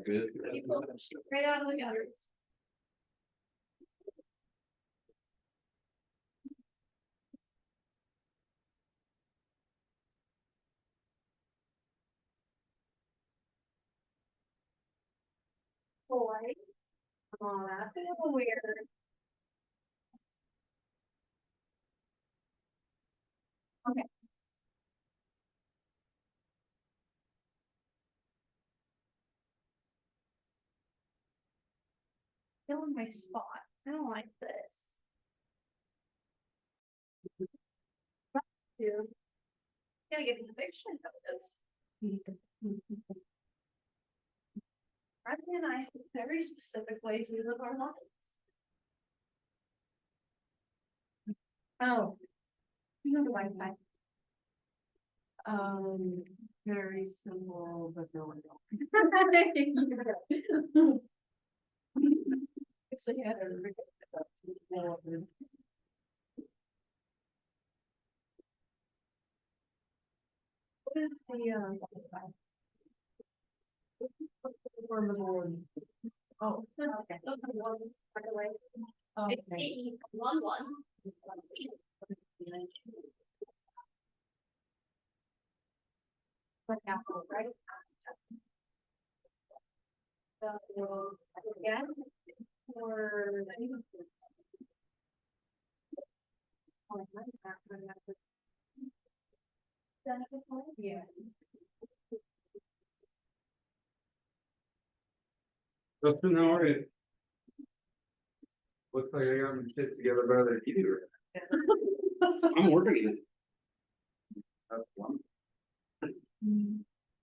Good. Right out of the gutter. Boy. Oh, that's a little weird. Okay. Still in my spot. I don't like this. Dude. Gotta get an eviction notice. Bradley and I have very specific ways we live our lives. Oh. You know the Wi-Fi. Very simple, but no one else. Actually, yeah. What is the Oh, okay. Those are the ones, by the way. It's okay. 811. What happened, right? So, again, or. Yeah. Justin, how are you? Looks like I got my shit together better than you do. I'm working it. That's one.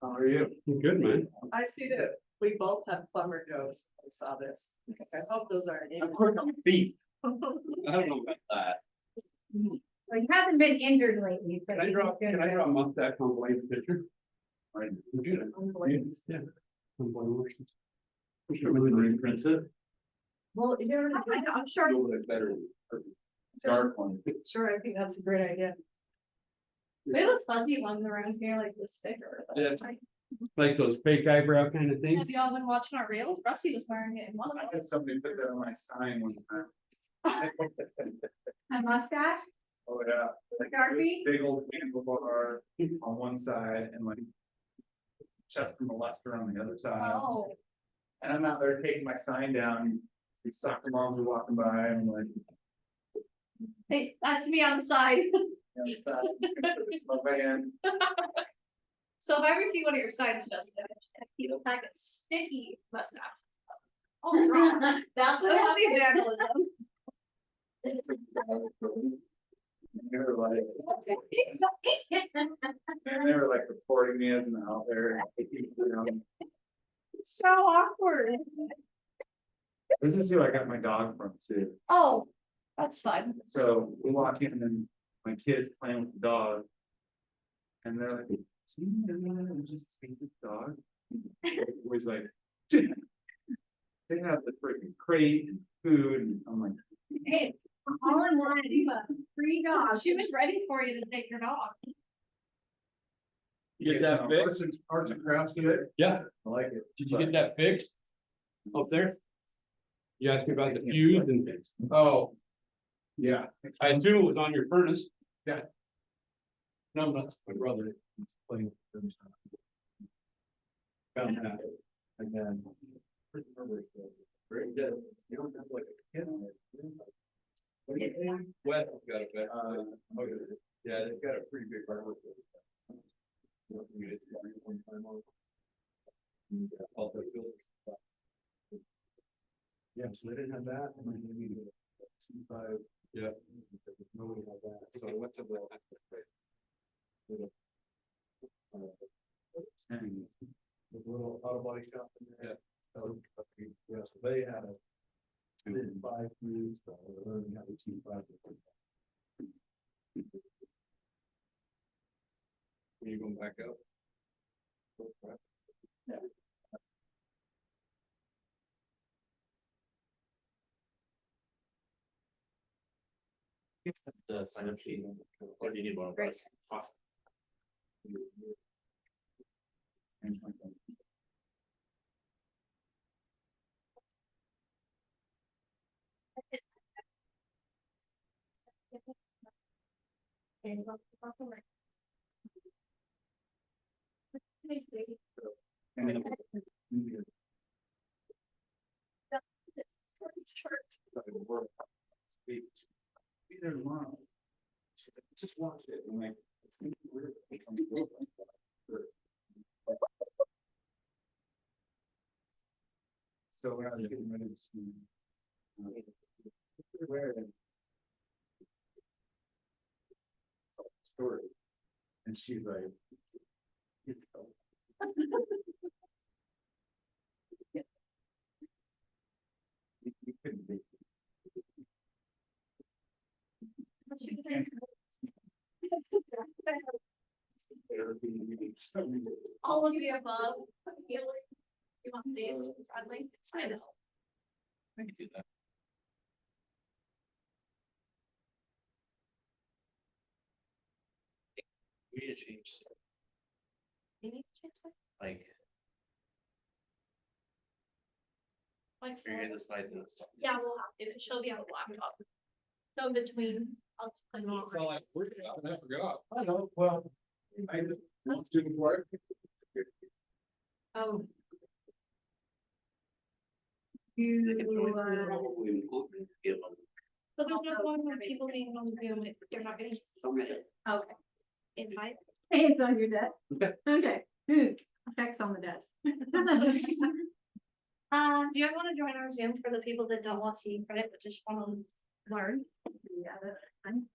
How are you? Good, man. I see that we both have plumber notes. I saw this. I hope those aren't. I'm working on my feet. I don't know about that. Well, you haven't been injured lately, so. Can I draw a mustache on Blaine's picture? Right. Yeah. On Blaine's. I'm sure we can reprint it. Well, you're. I'm sure. A little bit better. Dark one. Sure, I think that's a great idea. We have a fuzzy ones around here, like the sticker. but Yeah. like, Like those fake eyebrow kind of things. Have y'all been watching our reels? Rusty was wearing it in one of I them. had somebody put that on my sign one time. A mustache? Oh, yeah. Like a Sharpie? big old handlebar on one side and like chest molester on the other side. Oh, And I'm out there taking my sign down. These soccer moms are walking by and I'm like, hey, that's me on the side. on the side, put this in my van. So if I ever see one of your signs, Justin, keep a pack of sticky mustache. Oh, wrong. That's what that'll be vandalism. They were like, and they were like reporting me as an out there. It's so awkward. This is who I got my dog from too. Oh, that's fun. So we walk in and my kid's playing with the dog. And they're like, "Do you know just take this dog?" He's like, "Dude, they have the freaking crate and food." And I'm like, Hey, all I wanted to do a free dog. She was ready for you to take your dog. You get that fixed? Arts and crafts to it. Yeah. I like it. Did you get that fixed? Up there? You asked me about the fuse and Oh. Yeah. I assume it was on your furnace. No, that's my brother. He's playing with them. Found that. And then. Very good. You don't have like a kid on it. What do you think? West got it back. Okay. Yeah, they've got a pretty big hardware. Yeah, so they didn't have that. And then they needed a C5. Yeah. Nobody had that. So I went to the. With a little auto body shop in there. Yeah. So, yeah, so they had a. 5 fuse, so they learned how to C5. When you going back up? Yeah. The sign up sheet, or do you need one of those? Awesome. Okay, well, welcome back. And then- Be there tomorrow. She's like, just watch it. I'm like, it's gonna be weird. They come to work like that. So when I was getting ready to see. Where? Story. And she's like. You couldn't be. All of the above. You want these, Bradley? I know. I can do that. We need to change, stuff, You need to check that? like, Like, for your guys' slides and stuff. yeah, we'll have to, she'll be on the laptop. So in between, I'll just put them on. So like, where did I forgot? I know, well, I want to work. Oh. They can join, You, probably include, give them. so there's no one where people being on Zoom, if they're not gonna submit it. Okay. Invite. Hey, it's on your desk. Okay, effects on the desk. Do you guys wanna join our Zoom for the people that don't want seating credit, but just wanna learn? Yeah, that's fine.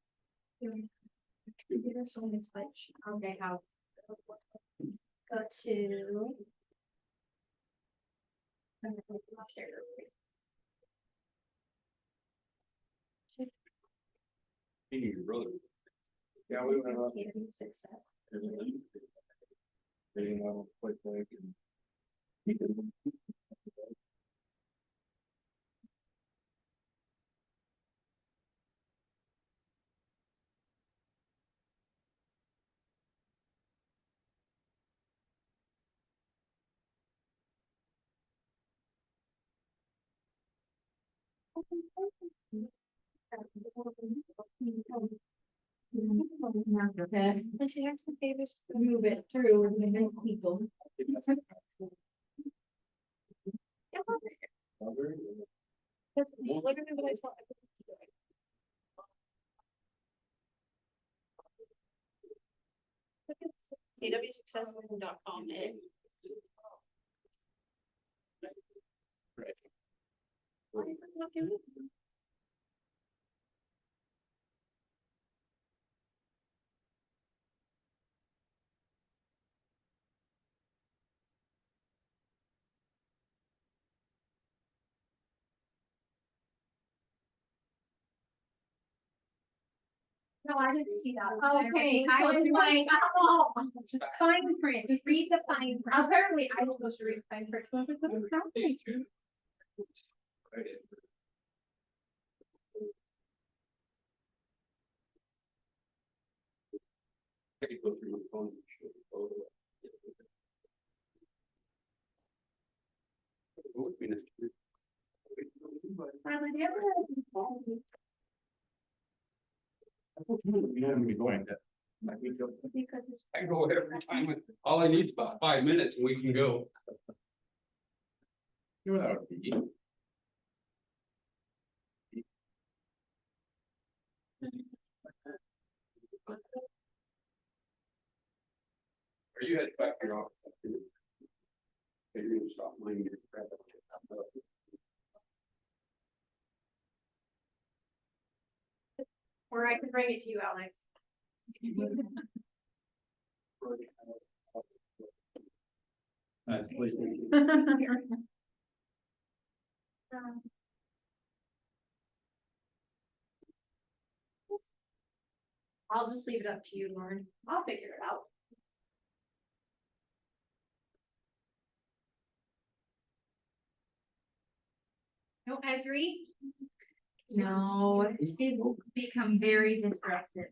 Computer, so let me switch. Okay, how? Go to. Your brother. Yeah, we went up. Success. They didn't want to play quick and. And she has some favors. Move it through and then people. Yeah, that's literally what I told. awsuccess.com and. Why is it not doing it? No, I didn't see that. Okay, I was like, oh, fine print, read the fine print. Apparently, I was supposed to read the fine print. These two. I could go through my phone and show you the photo. It would be nice to- Bradley, do you ever have a phone? You haven't been going that. Because it's. I go every time, all I need is about 5 minutes and we can go. You're without a TV. Or you had to back your office. Okay, you're gonna stop mine. Or I can bring it to you, Alex. Please. I'll just leave it up to you, Lauren. I'll figure it out. No, Ezri? No, she's become very disruptive.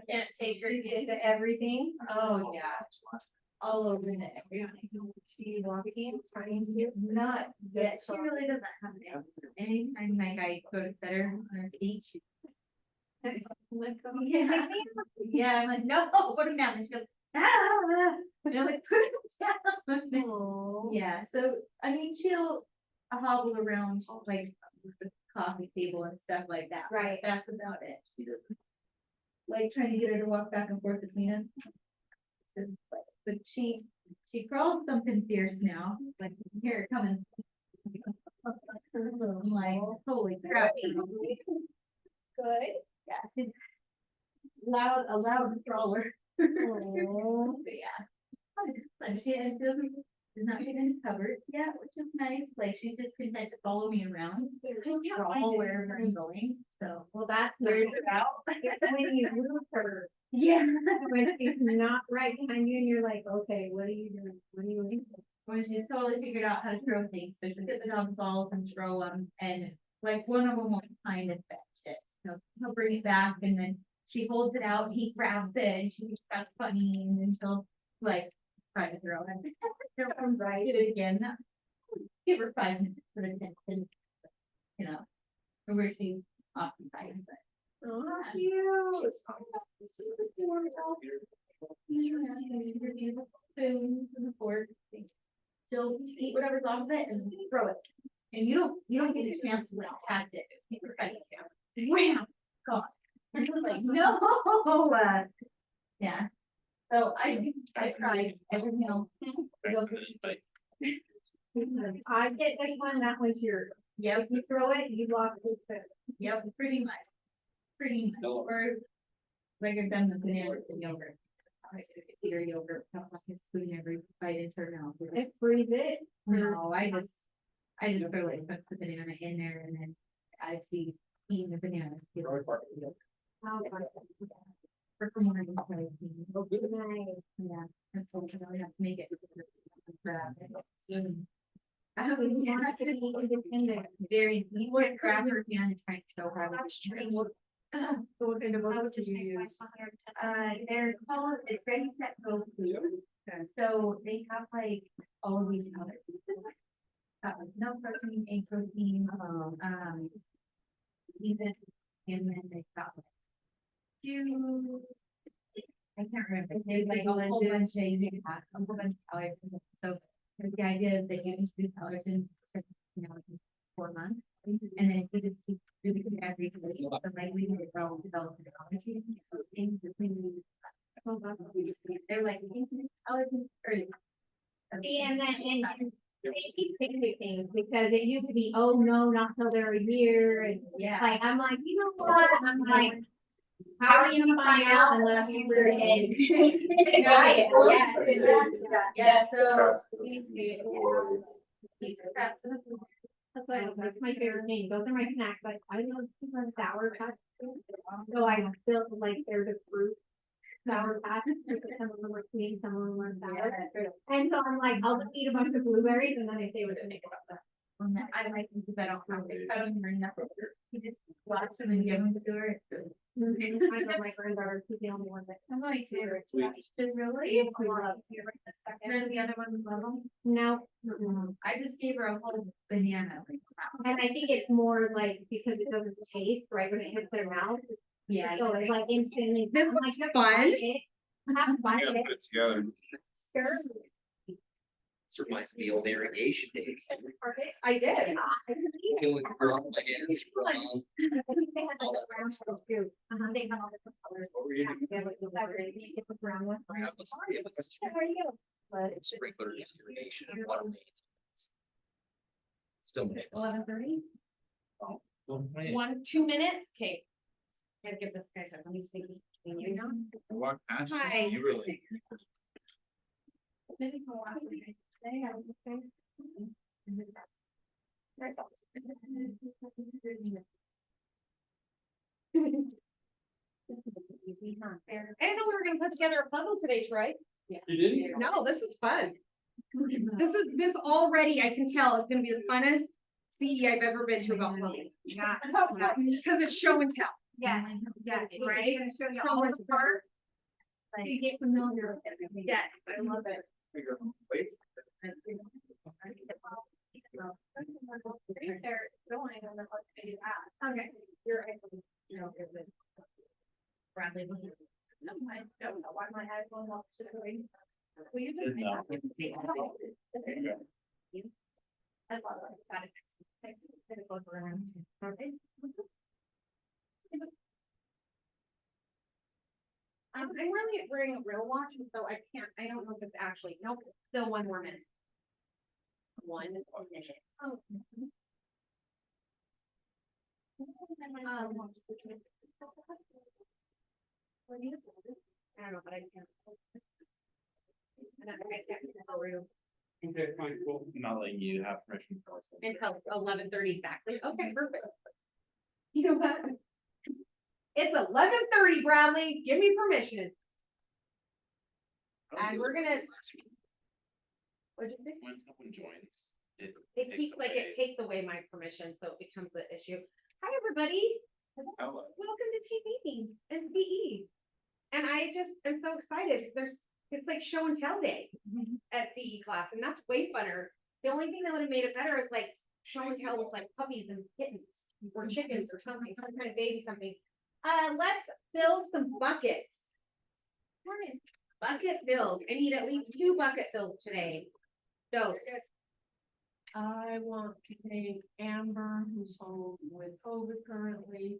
Can't take her Into everything. Oh, yeah. All over the everything. She walking, trying to not get, she really doesn't have an answer. Anytime like I go to set her on her feet, Yeah, I'm like, no, put him down. And she goes, ah, and I'm like, put him down. Aw. Yeah, so, I mean, she'll hobble around like the coffee table and stuff like that. but Right. That's about it. She doesn't like trying to get her to walk back and forth between us. But she crawls something fierce now, like, here, come in. I'm like, holy crap. Good. Yeah, she's a loud crawler. But Aw. yeah. But she does not get in cupboard yet, which is nice. Like she's just content to follow me around. Crawl wherever I'm going. So Well, that's weird nice. her out. It's when you lose her, Yeah. when she's not right behind you and you're like, okay, what are you doing? What are you doing? When she's totally figured out how to throw things, so she'll get the dog balls and throw them, and like one of them will kind of fetch it. So he'll bring it back, and then she holds it out, he grabs it, and she thinks that's funny, and then she'll like try to throw it. Right, do it again. Give her 5 minutes for attention, you know, where she's occupied, but. Oh, Cute. She's adorable. Yeah, she reviews the spoons and the forks. She'll eat whatever's off of it and throw it. And you don't get a chance to like catch it. You're like, wham, gone. And you're like, no. Yeah. So I tried everything else. I get this one, that one's yours. Yep, If you throw it, you lost his food. yep, pretty much. Pretty much. No. Or like I've done the bananas and yogurt. I eat her yogurt, not like a spoon every bite into her mouth. If freeze it. No, I just throw like put the banana in there and then I'd be eating the banana. For morning. Nice. Yeah. That's what I have to make it. I would have to be independent. Very, you wouldn't grab her hand and try to show her. That's true. So what kind of books do you use? They're called, it's Ready, Set, Go Food. So they have like all of these colors. No protein, egg protein, even, and then they've got like juice. I can't remember, they like a whole bunch of, a whole bunch of allergens. So the idea is that you introduce allergens, you know, in 4 months. And then you just keep doing it every week, so like we can develop the allergies and things between. They're like, allergens, or. And then, and they keep fixing things, because it used to be, oh, no, not till they're a year, and Yeah. like, I'm like, you know what, I'm like, how are you gonna find out unless you were in? Right. Yeah. Yeah, so. That's why that's my favorite thing, those are my snacks, like, I love super sour patch. So I still like, they're the fruit sour patch, because some of them are sweet, some of them are sour. And so I'm like, I'll just eat a bunch of blueberries and then I say what to think about that. I like them because I don't have to cut them or nothing. You just watch them and give them to her. I love my granddaughter, she's the only one that. I'm going to. Just Really? And None of the other ones love them. no, I just gave her a whole banana. Like, wow. and I think it's more like because it doesn't taste right when it hits their mouth. Yeah. So it's like instantly. This I'm like, looks "Just fun." bite it, have fun You with gotta it, put it together. stir This reminds me of old irrigation days. I did. Feeling grown, my hands grown. I think they had like a brown stuff too. They had all different colors. What were you doing? They had like the leather, they get the brown one. That was- it was How are you? But Sprinklers, irrigation, and water mains. Still. 11:30? 2 minutes, Kate. Gotta give this guy, let me see. You know? I walked past you, Hi. you really. I didn't know we were gonna put together a puzzle today, Troy. You didn't? No, this is fun. This already, I can tell, is gonna be the funnest CE I've ever been to about puzzle. Yeah. Cause it's show and tell. Yes, yes, Right? right, gonna show you all the parts. So you get familiar with everything. Yes, I love it. Wait. They're going and then let's do that. Okay. You're. Bradley. No, I don't know why my iPhone wants to doing. Well, you Didn't know. I thought I got it. It goes around. Okay. I'm really wearing a real watch, and so I don't know if it's actually, nope, still one more minute. One minute. Oh. I don't know, but I can't. Okay, fine, cool. Not letting you have permission. to tell us. Until 11:30 exactly. Okay, perfect. You know what? It's 11:30, Bradley. Give me permission. And we're gonna. What'd you say? When someone joins, it. It takes keeps, like, away- it takes away my permission, so it becomes an issue. Hi, everybody. Hello. Welcome to TV and PE. And I just am so excited. It's like show and tell day at CE class, and that's way funner. The only thing that would have made it better is like show and tell with like puppies and kittens or chickens or something, some kind of baby something. Let's fill some buckets. Morning. Bucket fills. I need at least 2 bucket fills today. Dose. I want to thank Amber, who's home with COVID currently,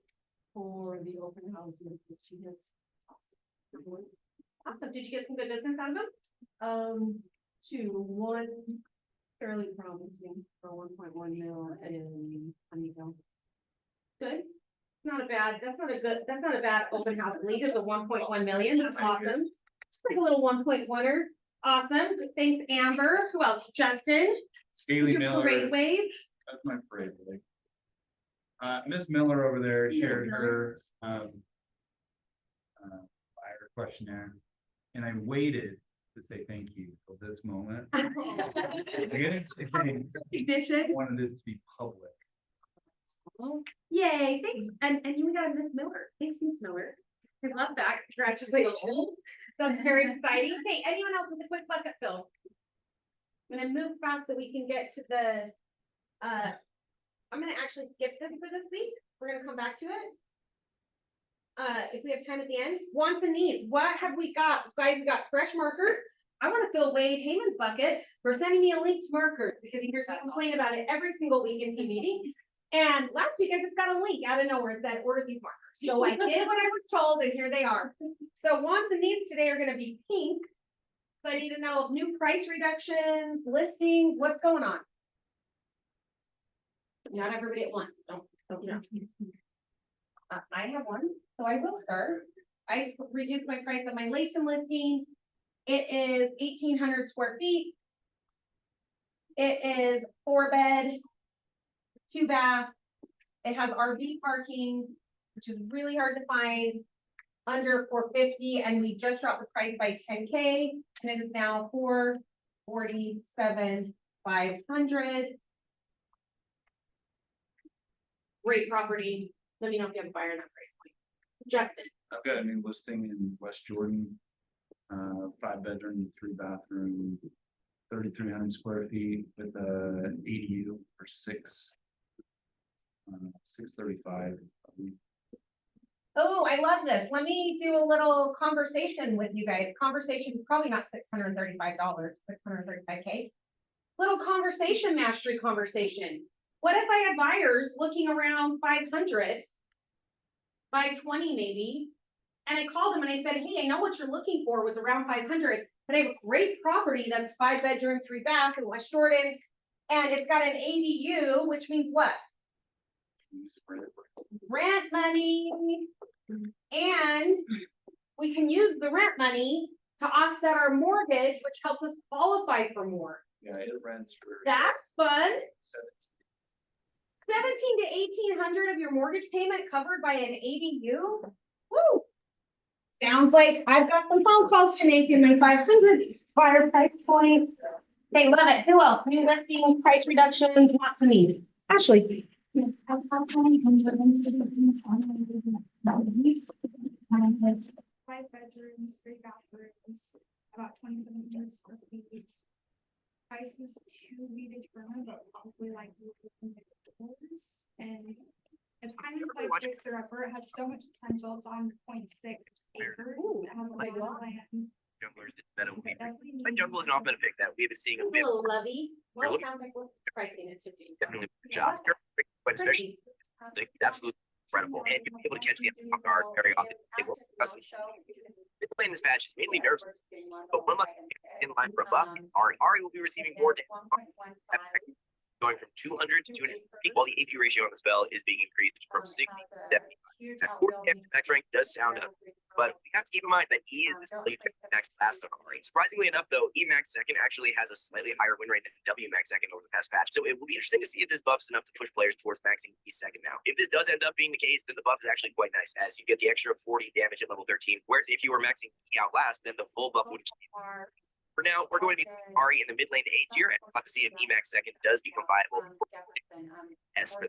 for the open houses that she has. Awesome. Did you get some good business out of them? 1 fairly promising for 1.1 mil in Honeycomb. Good. That's not a bad open house lead. It's a 1.1 million. That's awesome. Just like a little 1.1er. Awesome. Good. Thanks, Amber. Who else? Justin. Scaly Your Miller, parade wave. that's my parade wave. Miss Miller over there shared her, fire questionnaire, and I waited to say thank you for this moment. I didn't say thanks. I Recognition. wanted it to be public. Yay. Thanks. And you got Miss Miller. Thanks, Miss Miller. I love that. Congratulations. That's very exciting. Hey, anyone else with a quick bucket fill? I'm gonna move fast so we can get to the, I'm gonna actually skip this for this week. We're gonna come back to it. If we have time at the end, wants and needs. What have we got? Guys, we got fresh markers. I want to fill Wade Heyman's bucket for sending me a link to markers because he hears me complain about it every single week in team meeting. And last week I just got a link out of nowhere. It said order these markers. So I did what I was told, and here they are. So wants and needs today are gonna be pink. So I need to know of new price reductions, listings, what's going on? Not everybody at once, don't. I have one, so I will start. I reduced my price on my Layton listing. It is 1,800 square feet. It is 4-bed, 2-bath. It has RV parking, which is really hard to find, under 450, and we just dropped the price by 10K, and it is now 447,500. Great property. Let me know if you have a buyer in that price point. Justin. I've got a new listing in West Jordan. 5-bedroom, 3-bathroom, 3,300 square feet with a ADU for 635. Oh, I love this. Let me do a little conversation with you guys. Conversation, probably not $635, 635K. Little conversation mastery conversation. What if I had buyers looking around 500, 520 maybe, and I called them and I said, hey, I know what you're looking for was around 500, but I have a great property that's 5-bedroom, 3-bath in West Jordan, and it's got an ADU, which means what? Rent money, and we can use the rent money to offset our mortgage, which helps us qualify for more. Yeah, it rents for. That's fun. 17. 17 to 1,800 of your mortgage payment covered by an ADU. Woo! Sounds like I've got some phone calls to make in my 500 buyer price point. They love it. Who else? New listings, price reductions, lots of needs. Ashley. 5 bedrooms, 3 bathrooms, about 2,700 square feet. Prices to be determined, but probably like doors, and it's kind of like fixer upper. It has so much potential. It's on 0.6 acres. Ooh, It has a big lot of lot. land. Junglers that better But weave. definitely My needs jungle is not been a pick that we've been seeing a bit, Little lovey. Well, Really? it sounds like we're pricing it to do. definitely shots, but especially Pretty. absolutely incredible, and you'll be able to catch them off guard very often. They will custom. Playing this match is mainly nerves, but one luck in line for a buck, Ari will be receiving more damage, going from 200 to 250, while the AP ratio on the spell is being increased from 60 to 70. Max rank does sound up, but we have to keep in mind that he is max last on Ari. Surprisingly enough, though, Emax second actually has a slightly higher win rate than WMax second over the past patch. So it will be interesting to see if this buff is enough to push players towards maxing E second now. If this does end up being the case, then the buff is actually quite nice, as you get the extra 40 damage at level 13. Whereas if you were maxing E out last, then the full buff would keep. For now, we're going to be Ari in the mid lane to A tier, and we'll have to see if Emax second does become viable. S for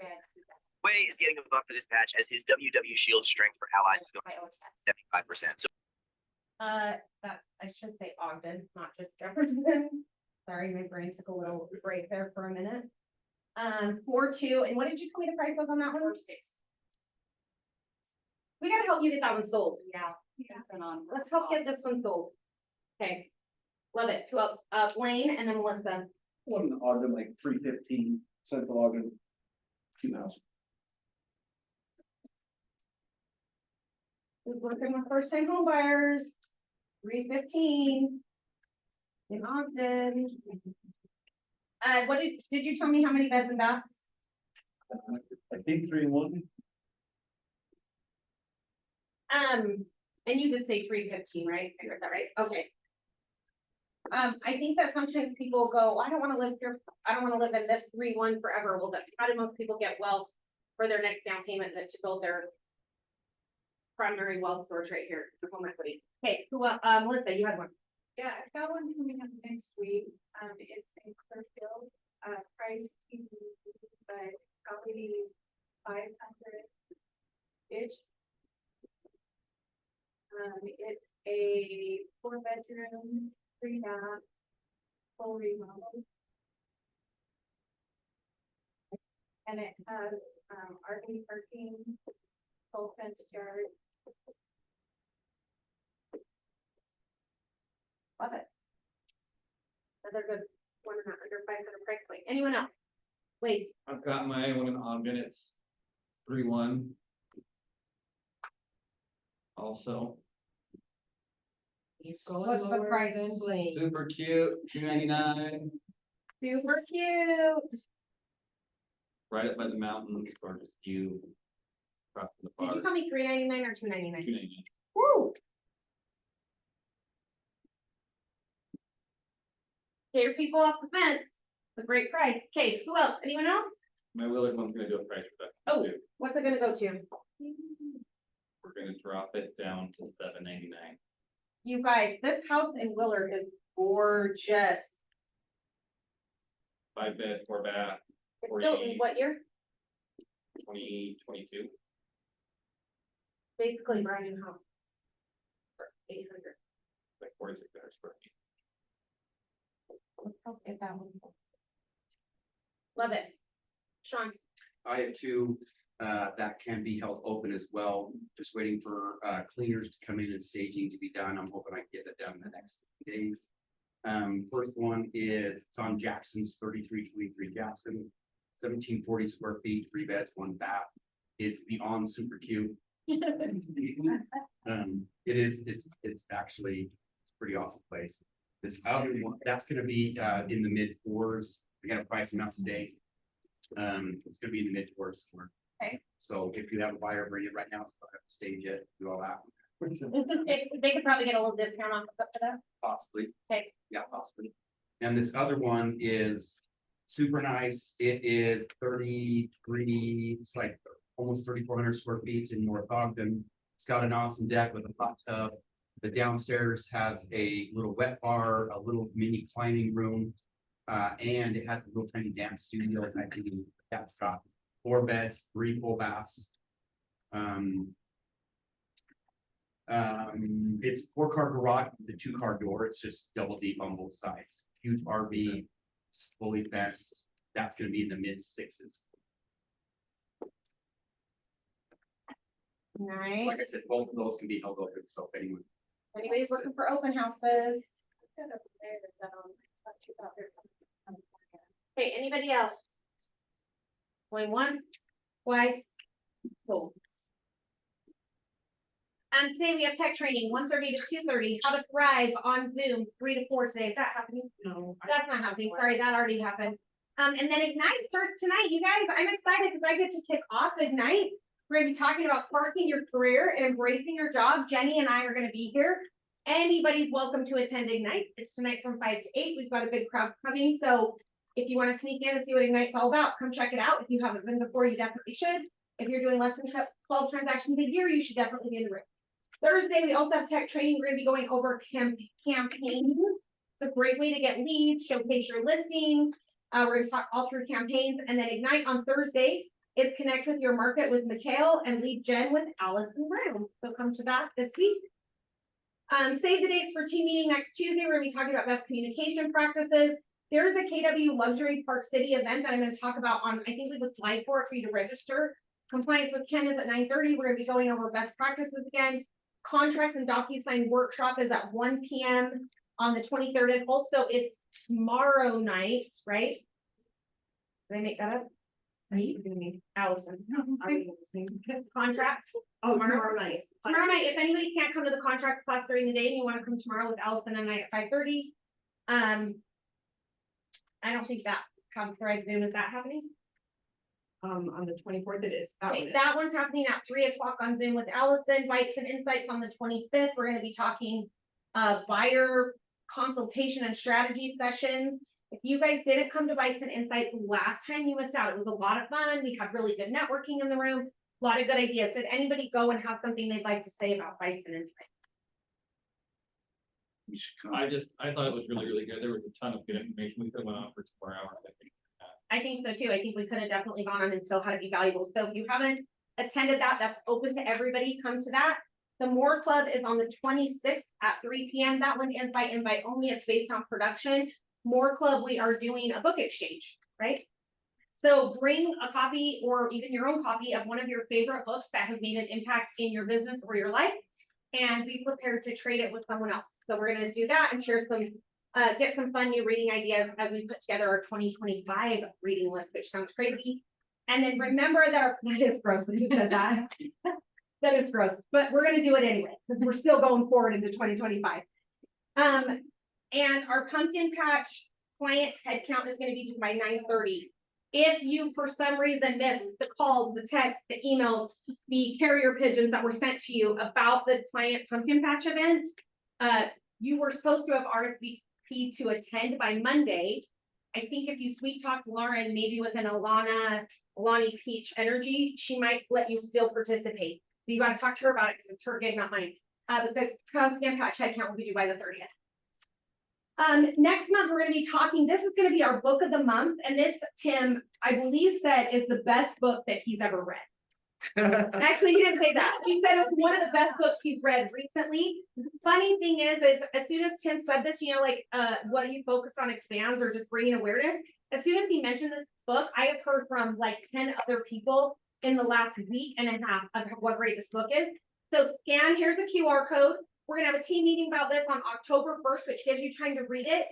Way is getting a buff for this patch, as his WW shield strength for allies is going to 75%. So That, I should say Ogden, not just Jefferson. Sorry, my brain took a little break there for a minute. 4-2, and what did you tell me the price was on that one? 4-6. We gotta help you get that one sold. Yeah. Let's help get this one sold. Okay. Love it. Who else? Blaine and then Melissa. One Ogden, like 315, Central Ogden, 2,000. We're working with first time home buyers. 315. In Ogden. What did you tell me how many beds and baths? I think 3 and 1. And you did say 315, right? I heard that right? Okay. I think that sometimes people go, I don't wanna live here, I don't wanna live in this 3-1 forever. Well, How do most people get wealth for their next down payment and to build their primary wealth source right here, their home equity? Okay, who, Melissa, you had one. Yeah, I've got one coming up next week. It's in Clearfield, price to, but probably 500-ish. It's a 4-bedroom, 3-bath, full remodel. And it has, RV parking, full fenced yard. Love it. Another good one in that under 500 price point. Anyone else? Wait, I've got my one in Ogden, it's 3-1. Also, what's the price? super cute, $2.99, Super cute. right up by the mountains, gorgeous view. Across from the did you park, call me $3.99 or $2.99? $2.99. Woo! Get your people off the fence. It's a great price. Okay, who else? Anyone else? My Willard one's gonna do a price reduction. Oh. too. What's it gonna go to? We're gonna drop it down to $7.99. You guys, this house in Willard is gorgeous. 5-bed, 4-bath, It's built in 48, what year? 22. Basically brand new house. For 800. Like 4,600 square feet. Let's help get that one. Love it. Sean, I have 2 that can be held open as well, just waiting for cleaners to come in and staging to be done. I'm hoping I can get that done in the next few days. First one is, it's on Jackson's 3323 Jackson, 1740 square feet, 3 beds, 1 bath. It's beyond super cute. It's actually, it's a pretty awesome place. This other one, that's gonna be in the mid-4s. I got a price enough today. It's gonna be in the mid-4s somewhere. Okay. So if you have a buyer, bring it right now, so I have to stage it, do all that, they could probably get a little discount off of that. possibly. Okay. Yeah, possibly. And this other one is super nice. It is 33, it's like almost 3,400 square feet in North Ogden. It's got an awesome deck with a hot tub. The downstairs has a little wet bar, a little mini climbing room. And it has a little tiny dance studio type thing. That's got 4 beds, 3 full baths. It's 4-car garage with a 2-car door. It's just double deep on both sides. Huge RV, it's fully fenced. That's gonna be in the mid-6s. Nice. Like I said, both of those can be held open, so if anyone. Anybody's looking for open houses? Okay, anybody else? Going once, twice, sold. Today we have tech training, 1:30 to 2:30, how to thrive on Zoom, 3 to 4 today. Is that happening? No. That's not happening. Sorry, that already happened. And then Ignite starts tonight. You guys, I'm excited because I get to kick off Ignite. We're gonna be talking about sparking your career and embracing your job. Jenny and I are gonna be here. Anybody's welcome to attend Ignite. It's tonight from 5 to 8. We've got a big crowd coming, so if you want to sneak in and see what Ignite's all about, come check it out. If you haven't been before, you definitely should. If you're doing less than 12 transactions a year, you should definitely be in the room. Thursday, we also have tech training. We're gonna be going over campaigns. It's a great way to get leads, showcase your listings. We're gonna talk all through campaigns, and then Ignite on Thursday is connect with your market with Mikhail and lead gen with Allison Brown. So come to that this week. Save the dates for team meeting next Tuesday. We're gonna be talking about best communication practices. There's a KW Luxury Park City event that I'm gonna talk about on, I think we have a slide for you to register. Compliance with Ken is at 9:30. We're gonna be going over best practices again. Contracts and DocuSign workshop is at 1 p.m. on the 23rd. And also it's tomorrow night, right? Did I make that up? Allison. Contracts. Oh, tomorrow night. Tomorrow night, if anybody can't come to the contracts class during the day and you want to come tomorrow with Allison and I at 5:30. I don't think that Thrive Zoom, is that happening? On the 24th it is. Okay, that one's happening at 3 o'clock on Zoom with Allison. Bites and Insights on the 25th. We're gonna be talking buyer consultation and strategy sessions. If you guys didn't come to Bites and Insights last time, you missed out. It was a lot of fun. We had really good networking in the room, a lot of good ideas. Did anybody go and have something they'd like to say about Bites and Insights? You should come. I thought it was really, really good. There was a ton of good information. We could have went on for 4 hours, I think. I think so too. I think we could have definitely gone on and still had it be valuable. So if you haven't attended that, that's open to everybody. Come to that. The More Club is on the 26th at 3 p.m. That one is by invite only. It's based on production. More Club, we are doing a book exchange, right? So bring a copy or even your own copy of one of your favorite books that has made an impact in your business or your life, and be prepared to trade it with someone else. So we're going to do that and share some, get some fun new reading ideas as we put together our 2025 reading list, which sounds crazy. And then remember that our plan is gross. I just said that. That is gross, but we're going to do it anyway because we're still going forward into 2025. And our pumpkin patch client headcount is going to be due by 9:30. If you, for some reason, missed the calls, the texts, the emails, the carrier pigeons that were sent to you about the client pumpkin patch event, you were supposed to have RSVP to attend by Monday. I think if you sweet talked Lauren, maybe with an Alani Peach energy, she might let you still participate. But you got to talk to her about it because it's her gig, not mine. But the pumpkin patch headcount will be due by the 30th. Next month, we're going to be talking, this is going to be our book of the month. And this, Tim, I believe said is the best book that he's ever read. Actually, he didn't say that. He said it was one of the best books he's read recently. Funny thing is as soon as Tim said this, you know, like what you focus on expands or just bringing awareness. As soon as he mentioned this book, I have heard from like 10 other people in the last week and a half of what great this book is. So scan, here's the QR code. We're gonna have a team meeting about this on October 1st, which gives you time to read it.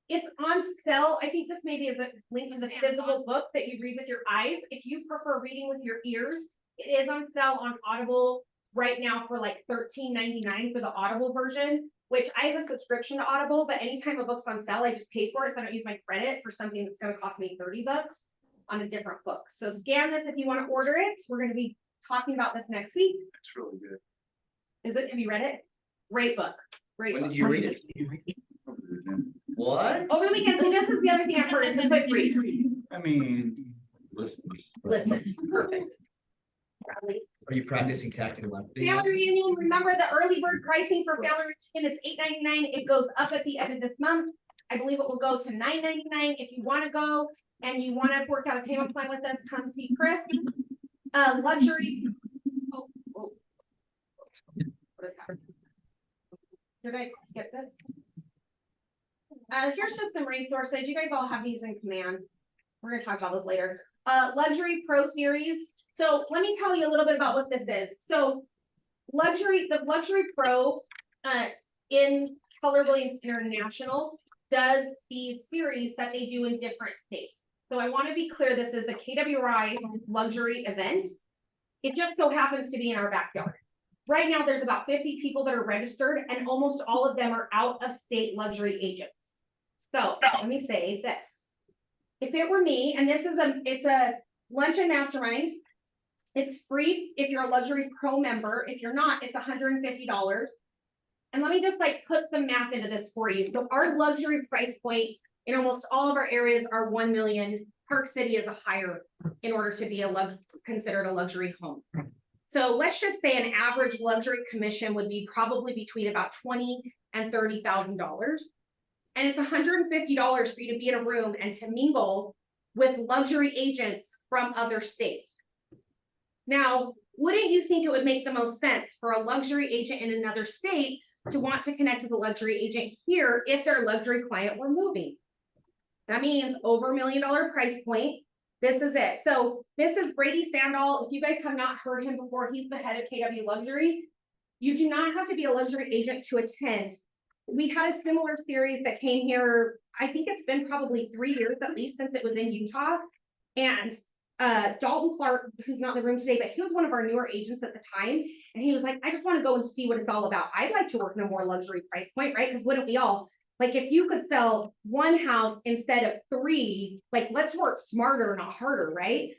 It's on sale. I think this maybe is a link to the physical book that you read with your eyes. If you prefer reading with your ears, it is on sale on Audible right now for like $13.99 for the Audible version, which I have a subscription to Audible, but anytime a book's on sale, I just pay for it. So I don't use my credit for something that's gonna cost me $30 on a different book. So scan this if you want to order it. We're gonna be talking about this next week. It's really good. Is it? Have you read it? Great book. Great When book. did you read it? What? Over the weekend, so this is the other thing I've heard. It's a quick read. I mean, listen. Listen. Perfect. Are you practicing tactical empathy? Family reunion. Remember the early bird pricing for family reunion. It's $8.99. It goes up at the end of this month. I believe it will go to $9.99. If you want to go and you want to work out a payment plan with us, come see Chris. Luxury. Oh. What is that? Did I skip this? Here's just some resources. You guys all have these in command. We're gonna talk about this later. luxury pro series. So let me tell you a little bit about what this is. So the luxury pro, in Keller Williams International does these series that they do in different states. So I want to be clear, this is the KWRI luxury event. It just so happens to be in our backyard. Right now, there's about 50 people that are registered, and almost all of them are out of state luxury agents. So let me say this. If it were me, and it's a lunch and mastermind, it's free if you're a luxury pro member. If you're not, it's $150. And let me just like put some math into this for you. So our luxury price point in almost all of our areas are 1 million. Park City is a higher in order to be considered a luxury home. So let's just say an average luxury commission would be probably between about $20,000 and $30,000. And it's $150 for you to be in a room and to mingle with luxury agents from other states. Now, wouldn't you think it would make the most sense for a luxury agent in another state to want to connect with a luxury agent here if their luxury client were moving? That means over $1 million price point. This is it. So this is Brady Sandall. If you guys have not heard him before, he's the head of KW Luxury. You do not have to be a luxury agent to attend. We had a similar series that came here. I think it's been probably 3 years at least since it was in Utah. And Dalton Clark, who's not in the room today, but he was one of our newer agents at the time. And he was like, I just want to go and see what it's all about. I'd like to work in a more luxury price point, right? Because wouldn't we all? Like if you could sell 1 house instead of 3, like let's work smarter, not harder, right?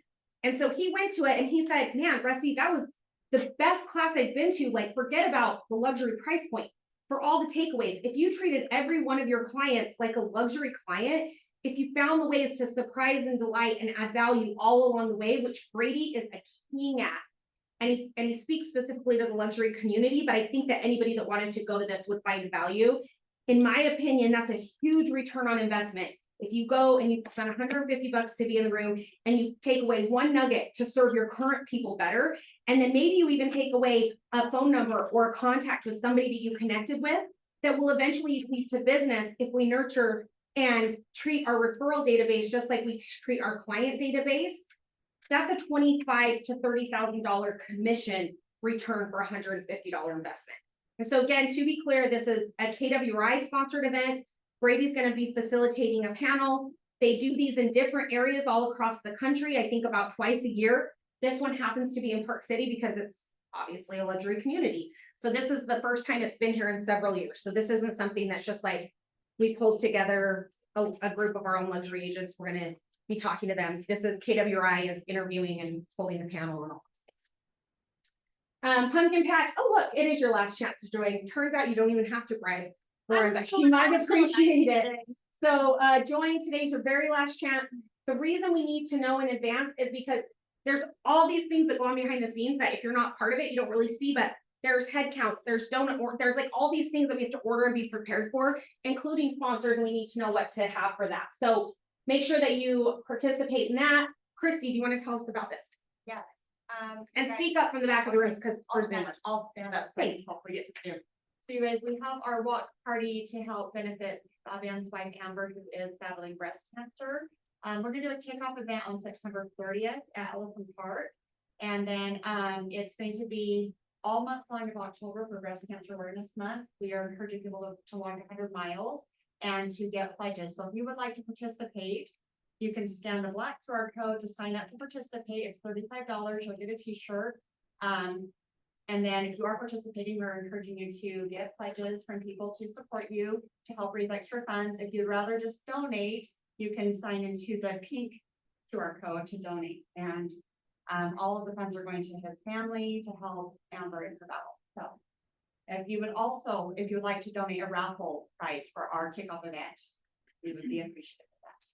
And so he went to it and he said, man, Rusty, that was the best class I've been to. Like forget about the luxury price point. For all the takeaways, if you treated every one of your clients like a luxury client, if you found the ways to surprise and delight and add value all along the way, which Brady is a king at, and he speaks specifically to the luxury community, but I think that anybody that wanted to go to this would find value. In my opinion, that's a huge return on investment. If you go and you spend $150 to be in the room and you take away 1 nugget to serve your current people better, and then maybe you even take away a phone number or a contact with somebody that you connected with that will eventually lead to business if we nurture and treat our referral database just like we treat our client database, that's a $25,000 to $30,000 commission return for a $150 investment. And so again, to be clear, this is a KWRI sponsored event. Brady's going to be facilitating a panel. They do these in different areas all across the country, I think about twice a year. This one happens to be in Park City because it's obviously a luxury community. So this is the first time it's been here in several years. So this isn't something that's just like we pulled together a group of our own luxury agents. We're going to be talking to them. This is KWRI is interviewing and pulling the panel and all those things. Pumpkin patch. Oh, look, it is your last chance to join. Turns out you don't even have to bribe Lauren, but she might appreciate it. So join. Today's your very last chance. The reason we need to know in advance is because there's all these things that go on behind the scenes that if you're not part of it, you don't really see, but there's head counts, there's donut, or there's like all these things that we have to order and be prepared for, including sponsors, and we need to know what to have for that. So make sure that you participate in that. Christy, do you want to tell us about this? Yes. And speak up from the back of the room because I'll stand up so I can hopefully get to you. So you guys, we have our walk party to help benefit Fabian's wife Amber, who is battling breast cancer. We're gonna do a kickoff event on September 30th at Ellison Park. And then it's going to be all month long of October for Breast Cancer Awareness Month. We are encouraging people to walk 100 miles and to get pledges. So if you would like to participate, you can scan the black QR code to sign up to participate. It's $35. You'll get a t-shirt. And then if you are participating, we're encouraging you to get pledges from people to support you to help raise extra funds. If you'd rather just donate, you can sign into the pink QR code to donate. And all of the funds are going to his family to help Amber in her battle. So if you would also, if you would like to donate a raffle prize for our kickoff event, we would be appreciative of that.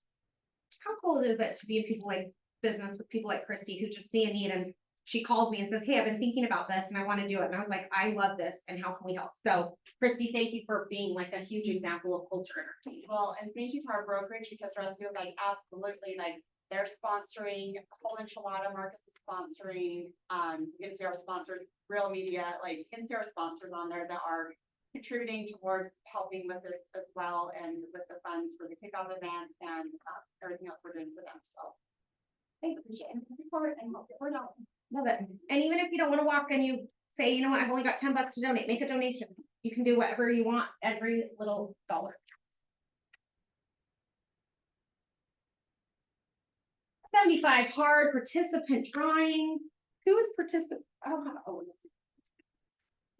How cool is it to be in people like business with people like Christy who just see a need and she calls me and says, hey, I've been thinking about this and I want to do it. And I was like, I love this. And how can we help? So Christy, thank you for being like a huge example of culture entertainment. Well, and thank you to our brokerage because Rusty was like, absolutely, like they're sponsoring a whole enchilada. Marcus is sponsoring, you can see our sponsors, Real Media, like you can see our sponsors on there that are contributing towards helping with this as well. And with the funds for the kickoff event and everything else we're doing for them. So Thank you. Love it. And even if you don't want to walk and you say, you know what, I've only got $10 to donate, make a donation. You can do whatever you want, every little dollar. 75 hard participant drawing. Who is participant?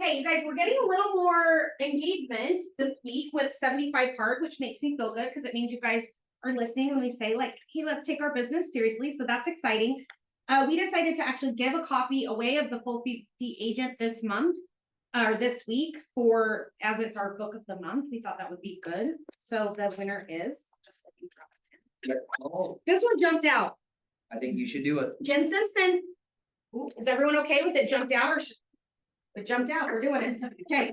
Hey, you guys, we're getting a little more engagement this week with 75 hard, which makes me feel good because it means you guys are listening when we say like, hey, let's take our business seriously. So that's exciting. We decided to actually give a copy away of the full fee agent this month or this week for, as it's our book of the month. We thought that would be good. So the winner is just let me drop it in. This one jumped out. I think you should do it. Jen Simpson. Ooh, is everyone okay with it? Jumped out or it jumped out? We're doing it. Okay.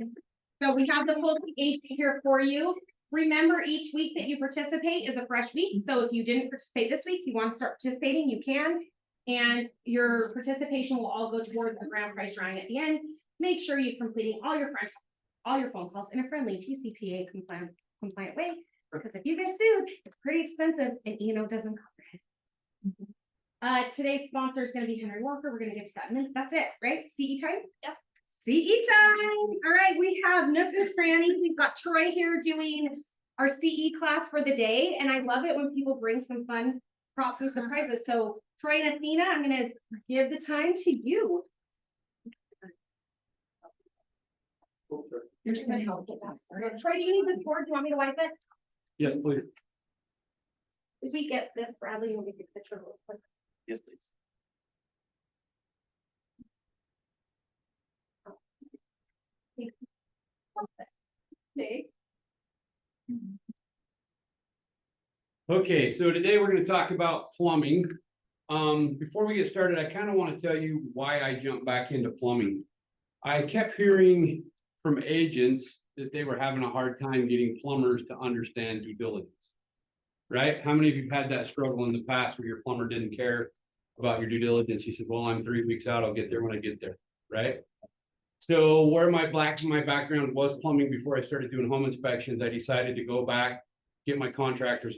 So we have the full agent here for you. Remember, each week that you participate is a fresh week. So if you didn't participate this week, you want to start participating, you can. And your participation will all go towards the grand prize drawing at the end. Make sure you're completing all your phone calls in a friendly TCPA compliant way. Because if you get sued, it's pretty expensive and E&O doesn't cover it. Today's sponsor is going to be Henry Walker. We're going to get to that in a minute. That's it, right? CE time? Yep. CE time. All right, we have Nook and Franny. We've got Troy here doing our CE class for the day. And I love it when people bring some fun props and surprises. So Troy and Athena, I'm going to give the time to you. You're just going to help get that started. Troy, do you need this board? Do you want me to wipe it? Yes, please. If we get this, Bradley, we'll get a picture real quick. Yes, please. Okay, so today we're gonna talk about plumbing. Before we get started, I kind of want to tell you why I jumped back into plumbing. I kept hearing from agents that they were having a hard time getting plumbers to understand due diligence. Right? How many of you have had that struggle in the past where your plumber didn't care about your due diligence? He said, well, I'm 3 weeks out, I'll get there when I get there, right? So where my background was plumbing before I started doing home inspections, I decided to go back, get my contractor's